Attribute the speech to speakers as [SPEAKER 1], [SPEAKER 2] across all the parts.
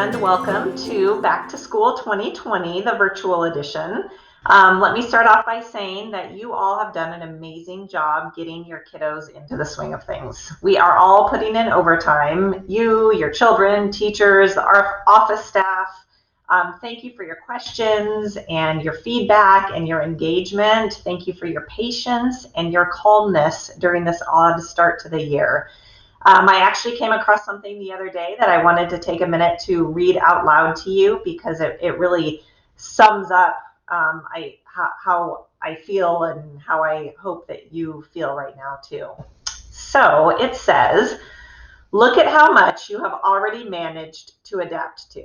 [SPEAKER 1] and welcome to Back to School 2020, the virtual edition. Let me start off by saying that you all have done an amazing job getting your kiddos into the swing of things. We are all putting in overtime. You, your children, teachers, our office staff. Thank you for your questions and your feedback and your engagement. Thank you for your patience and your calmness during this odd start to the year. I actually came across something the other day that I wanted to take a minute to read out loud to you because it really sums up how I feel and how I hope that you feel right now too. So it says, look at how much you have already managed to adapt to.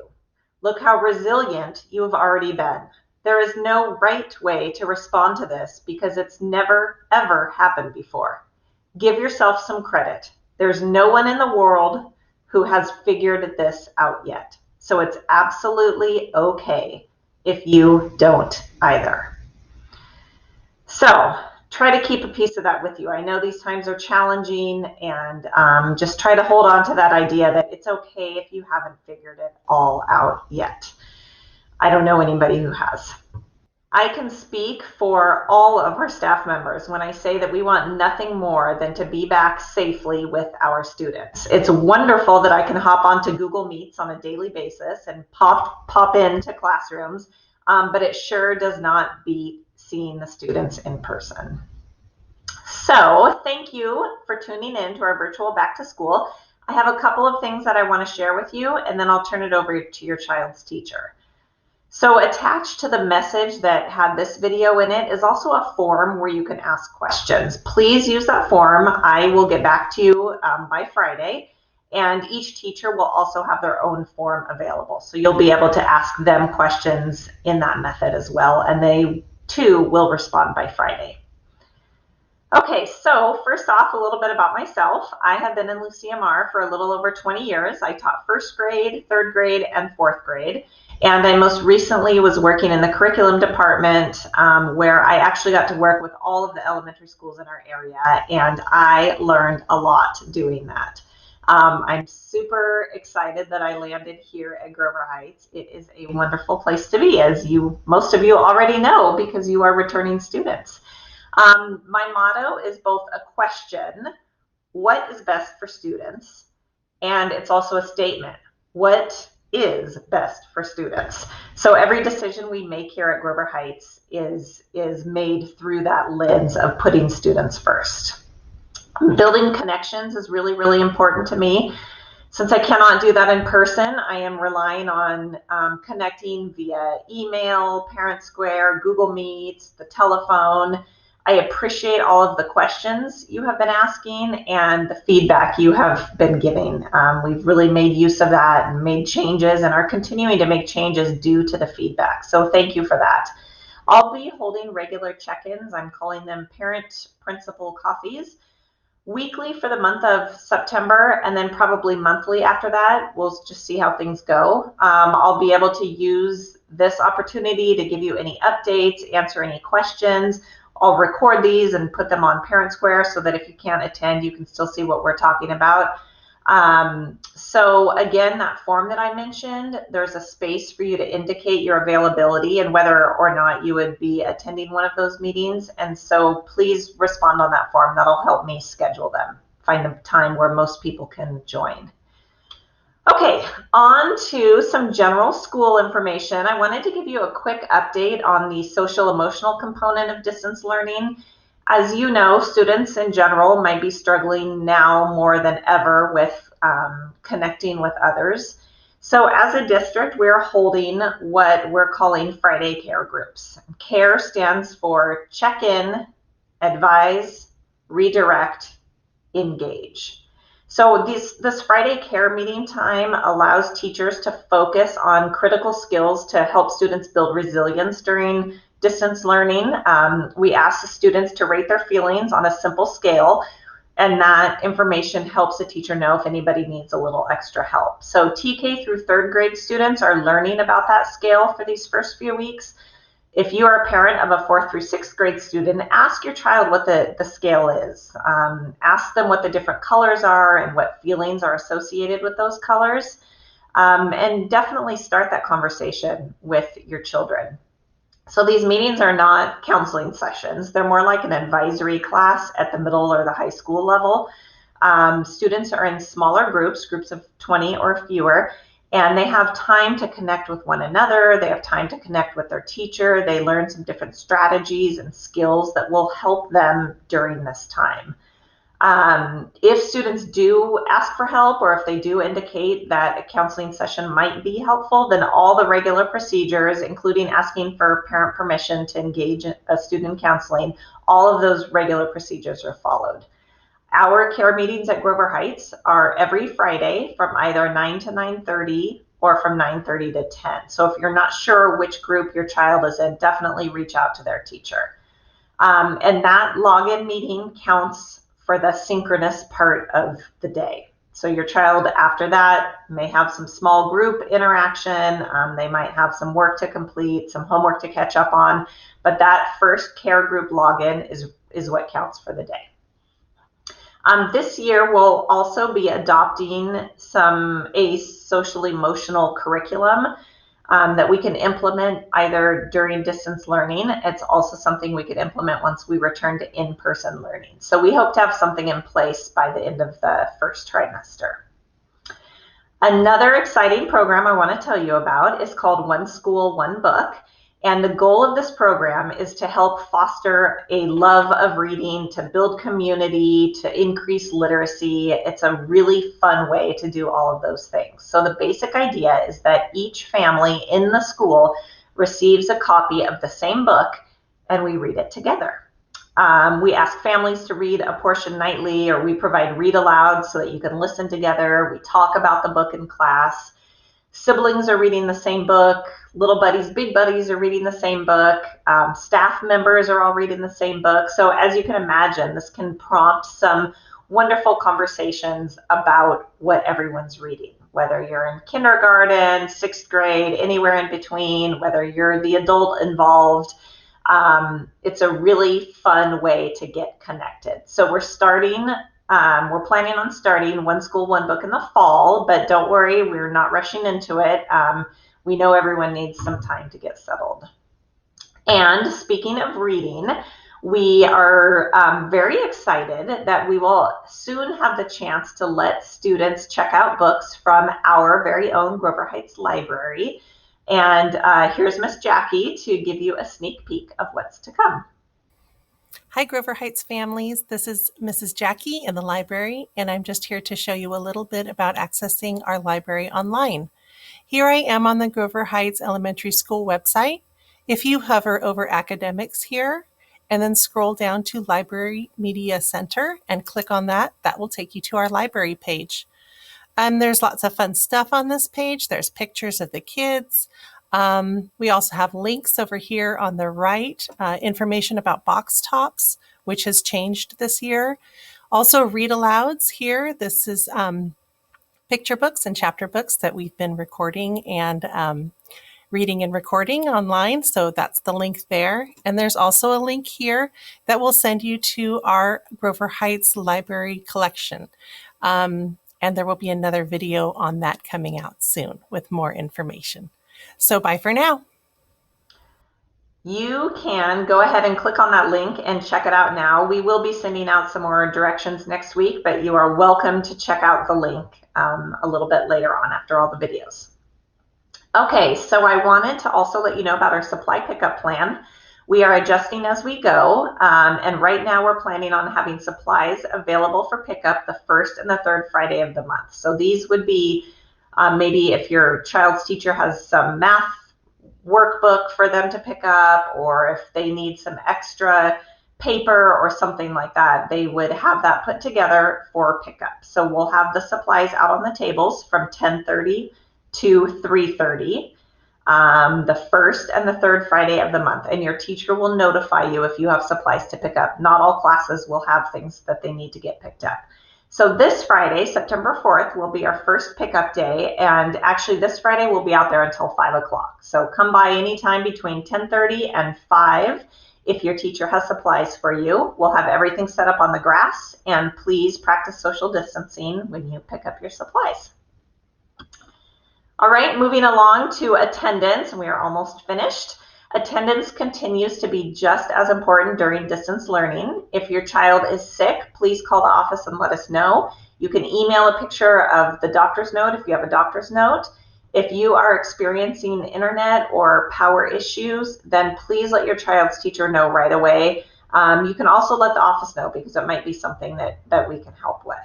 [SPEAKER 1] Look how resilient you have already been. There is no right way to respond to this because it's never, ever happened before. Give yourself some credit. There's no one in the world who has figured this out yet. So it's absolutely okay if you don't either. So try to keep a piece of that with you. I know these times are challenging, and just try to hold on to that idea that it's okay if you haven't figured it all out yet. I don't know anybody who has. I can speak for all of our staff members when I say that we want nothing more than to be back safely with our students. It's wonderful that I can hop onto Google Meets on a daily basis and pop into classrooms, but it sure does not beat seeing the students in person. So thank you for tuning in to our virtual Back to School. I have a couple of things that I want to share with you, and then I'll turn it over to your child's teacher. So attached to the message that had this video in it is also a form where you can ask questions. Please use that form. I will get back to you by Friday, and each teacher will also have their own form available. So you'll be able to ask them questions in that method as well, and they too will respond by Friday. Okay, so first off, a little bit about myself. I have been in LuCMR for a little over 20 years. I taught first grade, third grade, and fourth grade. And I most recently was working in the curriculum department where I actually got to work with all of the elementary schools in our area, and I learned a lot doing that. I'm super excited that I landed here at Grover Heights. It is a wonderful place to be, as most of you already know because you are returning students. My motto is both a question, what is best for students? And it's also a statement, what is best for students? So every decision we make here at Grover Heights is made through that lens of putting students first. Building connections is really, really important to me. Since I cannot do that in person, I am relying on connecting via email, Parent Square, Google Meets, the telephone. I appreciate all of the questions you have been asking and the feedback you have been giving. We've really made use of that and made changes and are continuing to make changes due to the feedback. So thank you for that. I'll be holding regular check-ins. I'm calling them parent principal coffees. Weekly for the month of September, and then probably monthly after that. We'll just see how things go. I'll be able to use this opportunity to give you any updates, answer any questions. I'll record these and put them on Parent Square so that if you can't attend, you can still see what we're talking about. So again, that form that I mentioned, there's a space for you to indicate your availability and whether or not you would be attending one of those meetings. And so please respond on that form. That'll help me schedule them, find a time where most people can join. Okay, on to some general school information. I wanted to give you a quick update on the social emotional component of distance learning. As you know, students in general might be struggling now more than ever with connecting with others. So as a district, we're holding what we're calling Friday Care groups. CARE stands for check-in, advise, redirect, engage. So this Friday Care meeting time allows teachers to focus on critical skills to help students build resilience during distance learning. We ask the students to rate their feelings on a simple scale, and that information helps the teacher know if anybody needs a little extra help. So TK through third grade students are learning about that scale for these first few weeks. If you are a parent of a 4th through 6th grade student, ask your child what the scale is. Ask them what the different colors are and what feelings are associated with those colors. and definitely start that conversation with your children. So these meetings are not counseling sessions. They're more like an advisory class at the middle or the high school level. Students are in smaller groups of 20 or fewer, and they have time to connect with one another. They have time to connect with their teacher. They learn some different strategies and skills that will help them during this time. If students do ask for help, or if they do indicate that a counseling session might be helpful, then all the regular procedures, including asking for parent permission to engage a student in counseling, all of those regular procedures are followed. Our care meetings at Grover Heights are every Friday from either 9 to 9:30 or from 9:30 to 10. So if you're not sure which group your child is in, definitely reach out to their teacher. And that login meeting counts for the synchronous part of the day. So your child after that may have some small group interaction. They might have some work to complete, some homework to catch up on, but that first care group login is what counts for the day. This year we'll also be adopting a social emotional curriculum that we can implement either during distance learning. It's also something we could implement once we return to in-person learning. So we hope to have something in place by the end of the first trimester. Another exciting program I want to tell you about is called One School, One Book. And the goal of this program is to help foster a love of reading, to build community, to increase literacy. It's a really fun way to do all of those things. So the basic idea is that each family in the school receives a copy of the same book, and we read it together. We ask families to read a portion nightly, or we provide read aloud so that you can listen together. We talk about the book in class. Siblings are reading the same book. Little buddies, big buddies are reading the same book. Staff members are all reading the same book. So as you can imagine, this can prompt some wonderful conversations about what everyone's reading, whether you're in kindergarten, 6th grade, anywhere in between, whether you're the adult involved. It's a really fun way to get connected. So we're planning on starting One School, One Book in the fall, but don't worry, we're not rushing into it. We know everyone needs some time to get settled. And speaking of reading, we are very excited that we will soon have the chance to let students check out books from our very own Grover Heights Library. And here's Miss Jackie to give you a sneak peek of what's to come.
[SPEAKER 2] Hi, Grover Heights families. This is Mrs. Jackie in the library, and I'm just here to show you a little bit about accessing our library online. Here I am on the Grover Heights Elementary School website. If you hover over Academics here and then scroll down to Library Media Center and click on that, that will take you to our library page. There's lots of fun stuff on this page. There's pictures of the kids. We also have links over here on the right, information about box tops, which has changed this year. Also read alouds here. This is picture books and chapter books that we've been recording and reading and recording online. So that's the link there. And there's also a link here that will send you to our Grover Heights Library collection. And there will be another video on that coming out soon with more information. So bye for now.
[SPEAKER 1] You can go ahead and click on that link and check it out now. We will be sending out some more directions next week, but you are welcome to check out the link a little bit later on after all the videos. Okay, so I wanted to also let you know about our supply pickup plan. We are adjusting as we go, and right now we're planning on having supplies available for pickup the first and the third Friday of the month. So these would be maybe if your child's teacher has some math workbook for them to pick up, or if they need some extra paper or something like that, they would have that put together for pickup. So we'll have the supplies out on the tables from 10:30 to 3:30. The first and the third Friday of the month, and your teacher will notify you if you have supplies to pick up. Not all classes will have things that they need to get picked up. So this Friday, September 4th, will be our first pickup day, and actually this Friday we'll be out there until 5 o'clock. So come by anytime between 10:30 and 5 if your teacher has supplies for you. We'll have everything set up on the grass, and please practice social distancing when you pick up your supplies. All right, moving along to attendance, and we are almost finished. Attendance continues to be just as important during distance learning. If your child is sick, please call the office and let us know. You can email a picture of the doctor's note if you have a doctor's note. If you are experiencing internet or power issues, then please let your child's teacher know right away. You can also let the office know because it might be something that we can help with.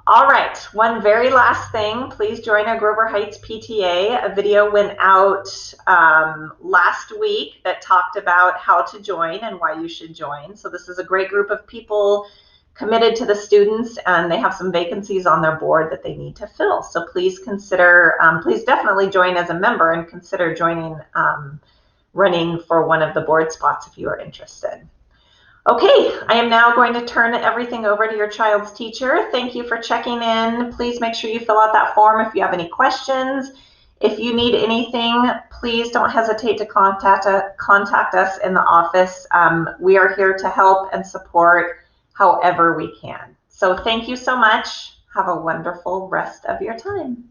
[SPEAKER 1] All right, one very last thing, please join our Grover Heights PTA. A video went out last week that talked about how to join and why you should join. So this is a great group of people committed to the students, and they have some vacancies on their board that they need to fill. So please consider, please definitely join as a member and consider joining, running for one of the board spots if you are interested. Okay, I am now going to turn everything over to your child's teacher. Thank you for checking in. Please make sure you fill out that form if you have any questions. If you need anything, please don't hesitate to contact us in the office. We are here to help and support however we can. So thank you so much. Have a wonderful rest of your time.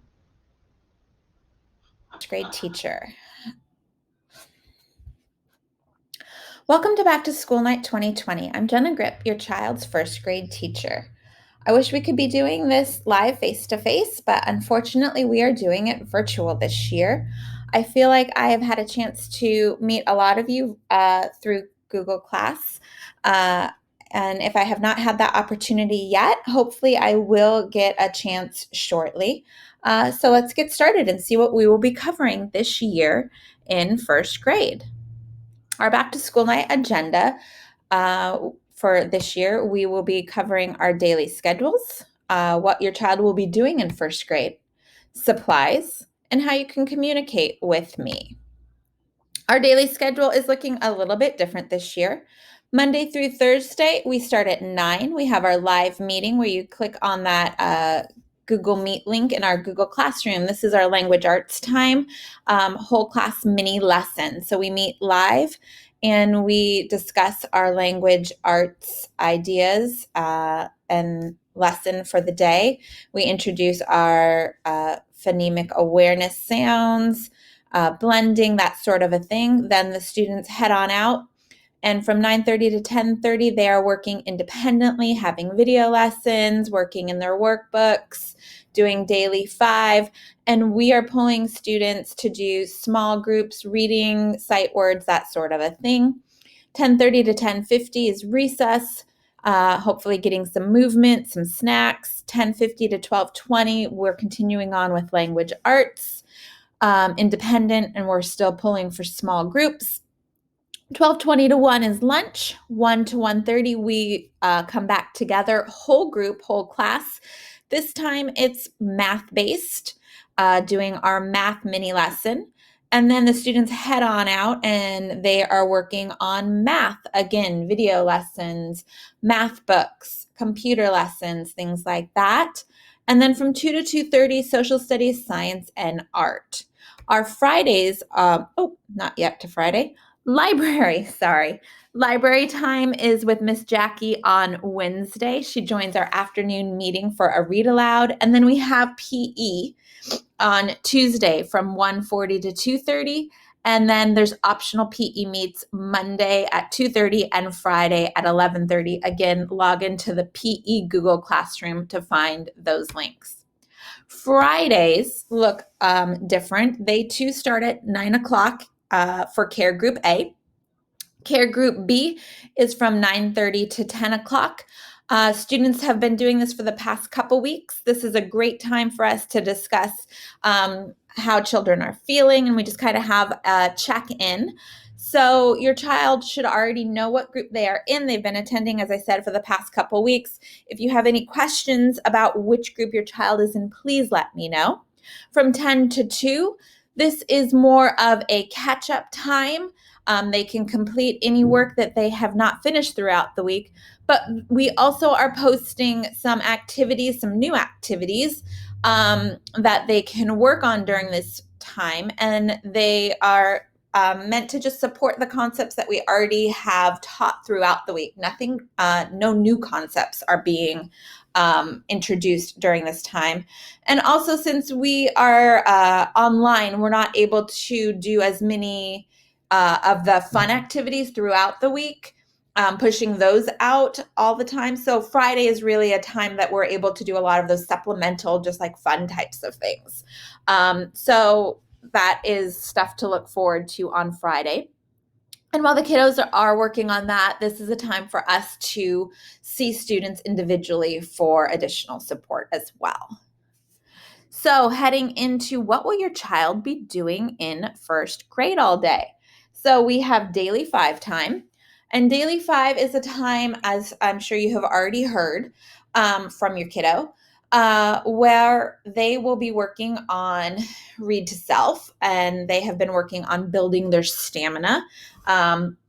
[SPEAKER 3] Grade teacher. Welcome to Back to School Night 2020. I'm Jenna Gripp, your child's first grade teacher. I wish we could be doing this live face-to-face, but unfortunately we are doing it virtual this year. I feel like I have had a chance to meet a lot of you through Google Class. And if I have not had that opportunity yet, hopefully I will get a chance shortly. So let's get started and see what we will be covering this year in first grade. Our back to school night agenda for this year, we will be covering our daily schedules, what your child will be doing in first grade, supplies, and how you can communicate with me. Our daily schedule is looking a little bit different this year. Monday through Thursday, we start at 9. We have our live meeting where you click on that Google Meet link in our Google Classroom. This is our language arts time, whole class mini lesson. So we meet live and we discuss our language arts ideas and lesson for the day. We introduce our phonemic awareness sounds, blending, that sort of a thing. Then the students head on out. And from 9:30 to 10:30, they are working independently, having video lessons, working in their workbooks, doing daily 5. And we are pulling students to do small groups, reading, sight words, that sort of a thing. 10:30 to 10:50 is recess, hopefully getting some movement, some snacks. 10:50 to 12:20, we're continuing on with language arts, independent, and we're still pulling for small groups. 12:20 to 1 is lunch. 1 to 1:30, we come back together, whole group, whole class. This time it's math-based, doing our math mini lesson. And then the students head on out and they are working on math. Again, video lessons, math books, computer lessons, things like that. And then from 2 to 2:30, social studies, science, and art. Our Fridays, not yet to Friday. Library time is with Miss Jackie on Wednesday. She joins our afternoon meeting for a read aloud. And then we have PE on Tuesday from 1:40 to 2:30. And then there's optional PE meets Monday at 2:30 and Friday at 11:30. Again, log into the PE Google Classroom to find those links. Fridays look different. They too start at 9 o'clock. For Care Group A. Care Group B is from 9:30 to 10 o'clock. Students have been doing this for the past couple weeks. This is a great time for us to discuss how children are feeling, and we just kind of have a check-in. So your child should already know what group they are in. They've been attending, as I said, for the past couple weeks. If you have any questions about which group your child is in, please let me know. From 10 to 2, this is more of a catch-up time. They can complete any work that they have not finished throughout the week, but we also are posting some activities, some new activities that they can work on during this time, and they are meant to just support the concepts that we already have taught throughout the week. No new concepts are being introduced during this time. And also, since we are online, we're not able to do as many of the fun activities throughout the week, pushing those out all the time. So Friday is really a time that we're able to do a lot of those supplemental, just like fun types of things. So that is stuff to look forward to on Friday. And while the kiddos are working on that, this is a time for us to see students individually for additional support as well. So heading into what will your child be doing in first grade all day? So we have daily 5 time. And daily 5 is a time, as I'm sure you have already heard from your kiddo, where they will be working on read to self, and they have been working on building their stamina,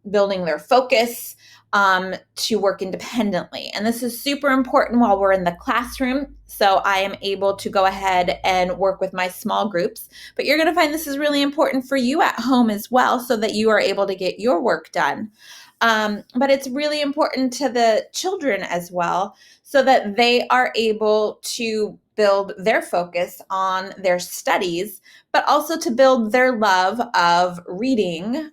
[SPEAKER 3] building their focus, to work independently. And this is super important while we're in the classroom. So I am able to go ahead and work with my small groups. But you're going to find this is really important for you at home as well, so that you are able to get your work done. But it's really important to the children as well, so that they are able to build their focus on their studies, but also to build their love of reading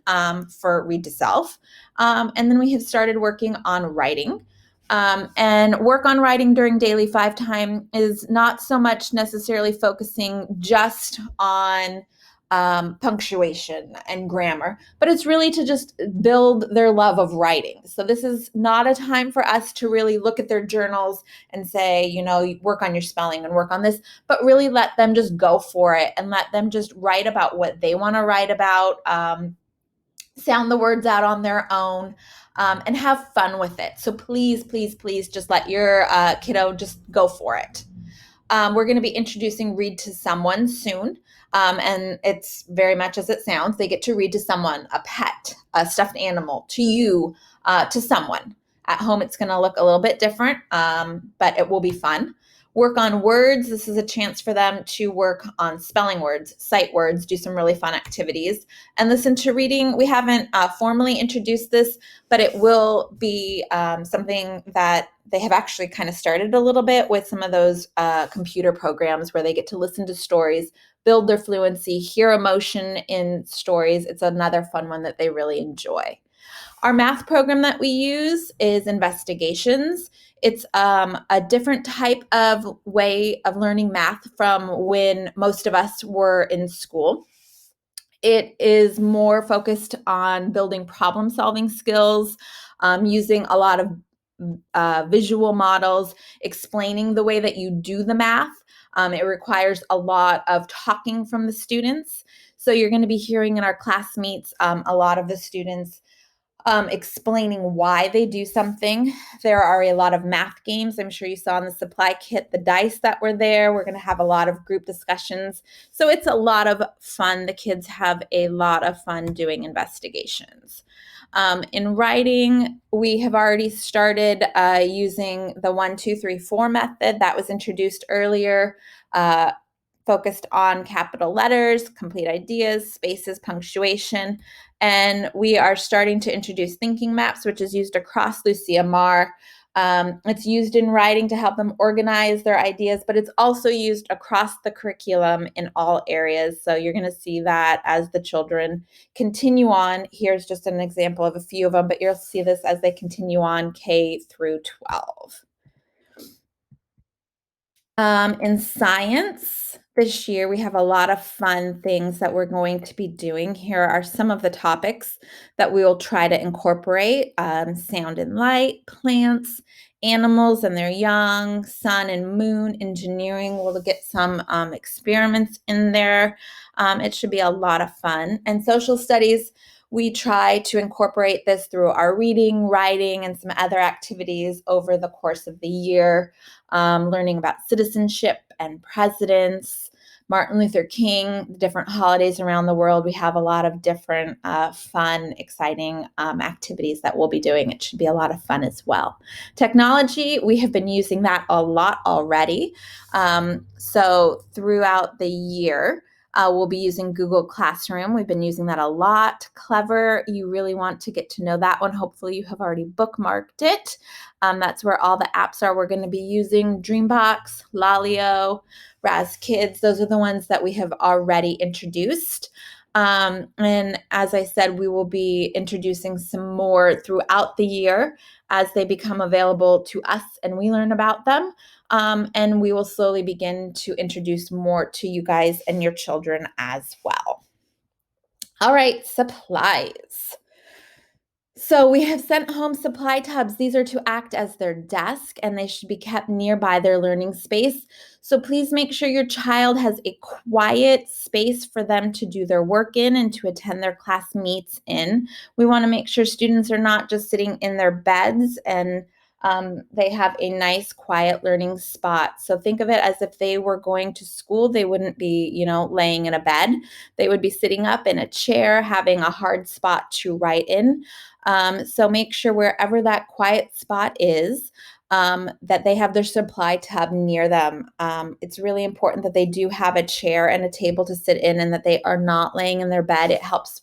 [SPEAKER 3] for read to self. And then we have started working on writing. And work on writing during daily 5 time is not so much necessarily focusing just on punctuation and grammar, but it's really to just build their love of writing. So this is not a time for us to really look at their journals and say, you know, work on your spelling and work on this, but really let them just go for it and let them just write about what they want to write about, sound the words out on their own, and have fun with it. So please, please, please just let your kiddo just go for it. We're going to be introducing Read to Someone soon. And it's very much as it sounds. They get to read to someone, a pet, a stuffed animal, to you, to someone. At home, it's going to look a little bit different, but it will be fun. Work on words. This is a chance for them to work on spelling words, sight words, do some really fun activities. And listen to reading. We haven't formally introduced this, but it will be something that they have actually kind of started a little bit with some of those computer programs where they get to listen to stories, build their fluency, hear emotion in stories. It's another fun one that they really enjoy. Our math program that we use is Investigations. It's a different type of way of learning math from when most of us were in school. It is more focused on building problem-solving skills, using a lot of visual models, explaining the way that you do the math. It requires a lot of talking from the students. So you're going to be hearing in our class meets a lot of the students explaining why they do something. There are a lot of math games. I'm sure you saw in the supply kit the dice that were there. We're going to have a lot of group discussions. So it's a lot of fun. The kids have a lot of fun doing investigations. In writing, we have already started using the 1, 2, 3, 4 method that was introduced earlier, focused on capital letters, complete ideas, spaces, punctuation. And we are starting to introduce thinking maps, which is used across Lucia Mar. It's used in writing to help them organize their ideas, but it's also used across the curriculum in all areas. So you're going to see that as the children continue on. Here's just an example of a few of them, but you'll see this as they continue on K through 12. In science, this year we have a lot of fun things that we're going to be doing. Here are some of the topics that we will try to incorporate: sound and light, plants, animals and their young, sun and moon, engineering. We'll get some experiments in there. It should be a lot of fun. And social studies, we try to incorporate this through our reading, writing, and some other activities over the course of the year. Learning about citizenship and presidents, Martin Luther King, different holidays around the world. We have a lot of different fun, exciting activities that we'll be doing. It should be a lot of fun as well. Technology, we have been using that a lot already. So throughout the year, We'll be using Google Classroom. We've been using that a lot. Clever, you really want to get to know that one. Hopefully you have already bookmarked it. That's where all the apps are. We're going to be using Dreambox, Lalio, Raz Kids. Those are the ones that we have already introduced. And as I said, we will be introducing some more throughout the year as they become available to us and we learn about them. And we will slowly begin to introduce more to you guys and your children as well. All right, supplies. So we have sent home supply tubs. These are to act as their desk and they should be kept nearby their learning space. So please make sure your child has a quiet space for them to do their work in and to attend their class meets in. We want to make sure students are not just sitting in their beds and they have a nice quiet learning spot. So think of it as if they were going to school, they wouldn't be, laying in a bed. They would be sitting up in a chair, having a hard spot to write in. So make sure wherever that quiet spot is, that they have their supply tub near them. It's really important that they do have a chair and a table to sit in and that they are not laying in their bed. It helps,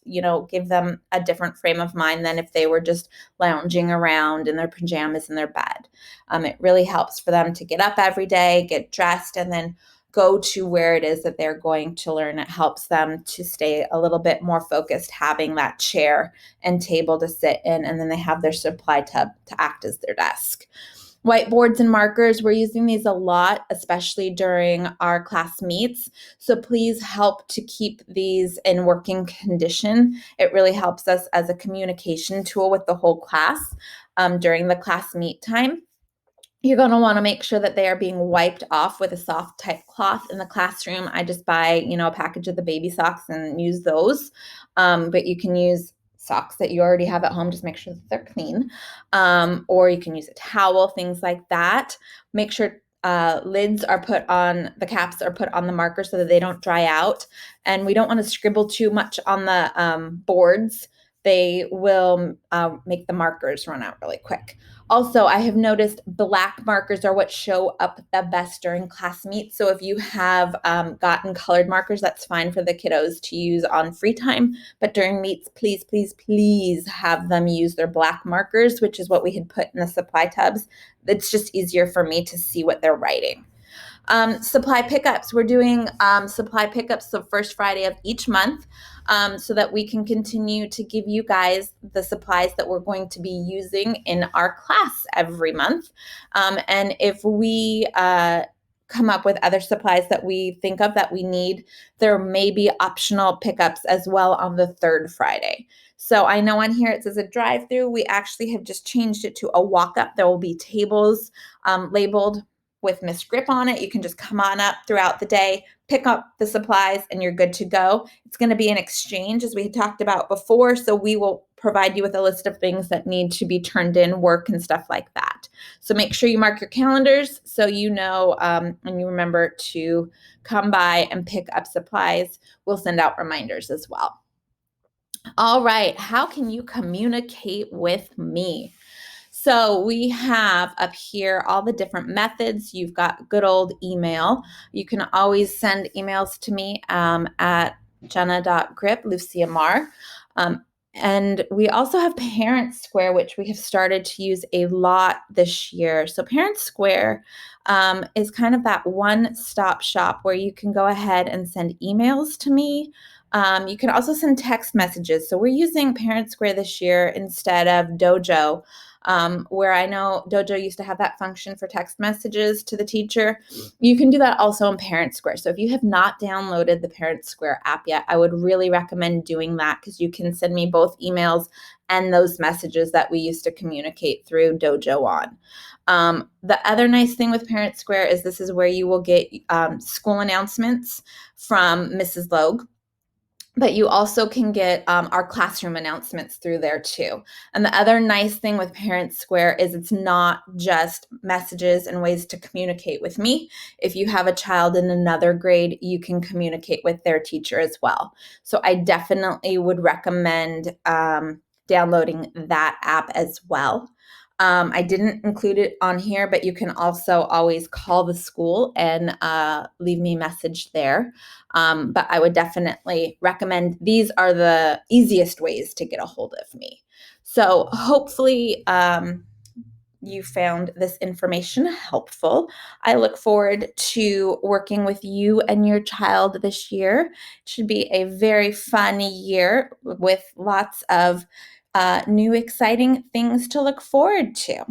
[SPEAKER 3] give them a different frame of mind than if they were just lounging around in their pajamas in their bed. It really helps for them to get up every day, get dressed, and then go to where it is that they're going to learn. It helps them to stay a little bit more focused, having that chair and table to sit in, and then they have their supply tub to act as their desk. Whiteboards and markers, we're using these a lot, especially during our class meets. So please help to keep these in working condition. It really helps us as a communication tool with the whole class during the class meet time. You're going to want to make sure that they are being wiped off with a soft type cloth in the classroom. I just buy, a package of the baby socks and use those. But you can use socks that you already have at home. Just make sure that they're clean. Or you can use a towel, things like that. Make sure lids are put on, the caps are put on the marker so that they don't dry out. And we don't want to scribble too much on the boards. They will make the markers run out really quick. Also, I have noticed black markers are what show up the best during class meets. So if you have gotten colored markers, that's fine for the kiddos to use on free time. But during meets, please, please, please have them use their black markers, which is what we had put in the supply tubs. It's just easier for me to see what they're writing. Supply pickups. We're doing supply pickups the first Friday of each month so that we can continue to give you guys the supplies that we're going to be using in our class every month. And if we come up with other supplies that we think of that we need, there may be optional pickups as well on the third Friday. So I know on here it says a drive-through. We actually have just changed it to a walk-up. There will be tables labeled with Miss Gripp on it. You can just come on up throughout the day, pick up the supplies, and you're good to go. It's going to be an exchange, as we had talked about before, so we will provide you with a list of things that need to be turned in, work and stuff like that. So make sure you mark your calendars so you know and you remember to come by and pick up supplies. We'll send out reminders as well. All right, how can you communicate with me? So we have up here all the different methods. You've got good old email. You can always send emails to me at jenna.grip, Lucia Mar. And we also have Parent Square, which we have started to use a lot this year. So Parent Square is kind of that one-stop shop where you can go ahead and send emails to me. You can also send text messages. So we're using Parent Square this year instead of Dojo. Where I know Dojo used to have that function for text messages to the teacher. You can do that also in Parent Square. So if you have not downloaded the Parent Square app yet, I would really recommend doing that because you can send me both emails and those messages that we used to communicate through Dojo on. The other nice thing with Parent Square is this is where you will get school announcements from Mrs. Logue. But you also can get our classroom announcements through there too. And the other nice thing with Parent Square is it's not just messages and ways to communicate with me. If you have a child in another grade, you can communicate with their teacher as well. So I definitely would recommend downloading that app as well. I didn't include it on here, but you can also always call the school and leave me a message there. But I would definitely recommend these are the easiest ways to get a hold of me. So hopefully you found this information helpful. I look forward to working with you and your child this year. It should be a very fun year with lots of new exciting things to look forward to.